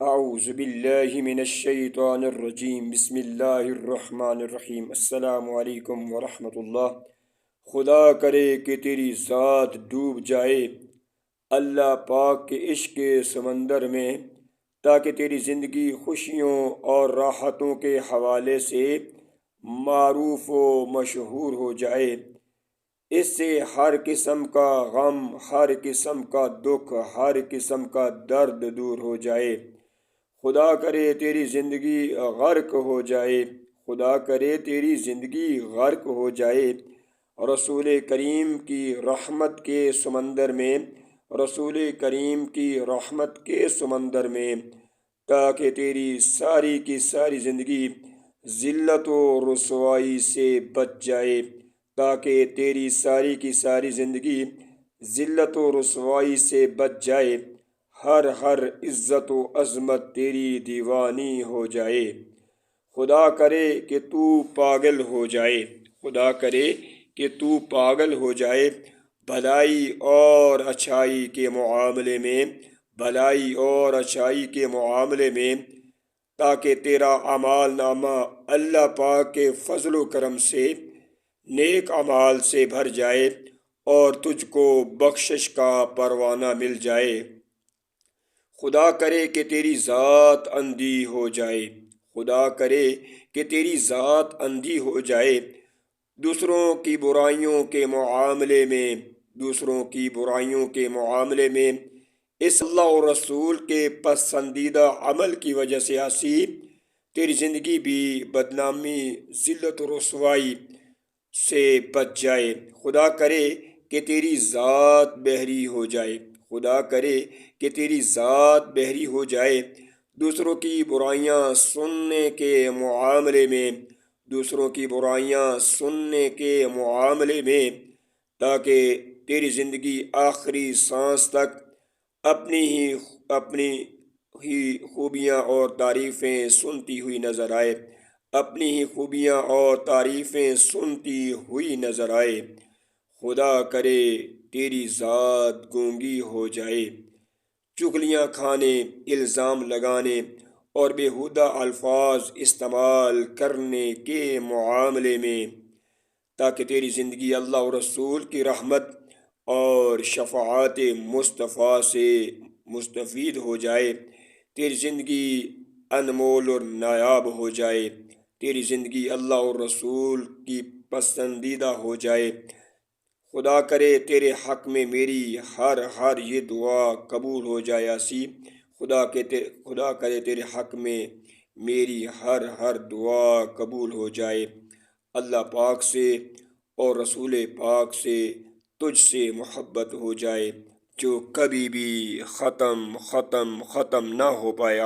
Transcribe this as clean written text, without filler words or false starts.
اعوذ باللہ من الشیطان الرجیم، بسم اللہ الرحمن الرحیم۔ السلام علیکم ورحمۃ اللہ۔ خدا کرے کہ تیری ذات ڈوب جائے اللہ پاک کے عشق کے سمندر میں، تاکہ تیری زندگی خوشیوں اور راحتوں کے حوالے سے معروف و مشہور ہو جائے۔ اس سے ہر قسم کا غم، ہر قسم کا دکھ، ہر قسم کا درد دور ہو جائے۔ خدا کرے تیری زندگی غرق ہو جائے، خدا کرے تیری زندگی غرق ہو جائے رسول کریم کی رحمت کے سمندر میں، رسول کریم کی رحمت کے سمندر میں، تاکہ تیری ساری کی ساری زندگی ذلت و رسوائی سے بچ جائے، تاکہ تیری ساری کی ساری زندگی ذلت و رسوائی سے بچ جائے، ہر عزت و عظمت تیری دیوانی ہو جائے۔ خدا کرے کہ تو پاگل ہو جائے، خدا کرے کہ تو پاگل ہو جائے بھلائی اور اچھائی کے معاملے میں، بھلائی اور اچھائی کے معاملے میں، تاکہ تیرا اعمال نامہ اللہ پاک کے فضل و کرم سے نیک اعمال سے بھر جائے اور تجھ کو بخشش کا پروانہ مل جائے۔ خدا کرے کہ تیری ذات اندھی ہو جائے، خدا کرے کہ تیری ذات اندھی ہو جائے دوسروں کی برائیوں کے معاملے میں، دوسروں کی برائیوں کے معاملے میں، اس اللہ اور رسول کے پسندیدہ عمل کی وجہ سے تیری زندگی بھی بدنامی، ذلت و رسوائی سے بچ جائے۔ خدا کرے کہ تیری ذات بحری ہو جائے، خدا کرے کہ تیری ذات بحری ہو جائے دوسروں کی برائیاں سننے کے معاملے میں، دوسروں کی برائیاں سننے کے معاملے میں، تاکہ تیری زندگی آخری سانس تک اپنی ہی خوبیاں اور تعریفیں سنتی ہوئی نظر آئے، اپنی ہی خوبیاں اور تعریفیں سنتی ہوئی نظر آئے۔ خدا کرے تیری ذات گونگی ہو جائے چغلیاں کھانے، الزام لگانے اور بیہودہ الفاظ استعمال کرنے کے معاملے میں، تاکہ تیری زندگی اللہ اور رسول کی رحمت اور شفاعت مصطفیٰ سے مستفید ہو جائے، تیری زندگی انمول اور نایاب ہو جائے، تیری زندگی اللہ اور رسول کی پسندیدہ ہو جائے۔ خدا کرے تیرے حق میں میری ہر یہ دعا قبول ہو جائے خدا کرے تیرے حق میں میری ہر دعا قبول ہو جائے۔ اللہ پاک سے اور رسول پاک سے تجھ سے محبت ہو جائے، جو کبھی بھی ختم نہ ہو پائے۔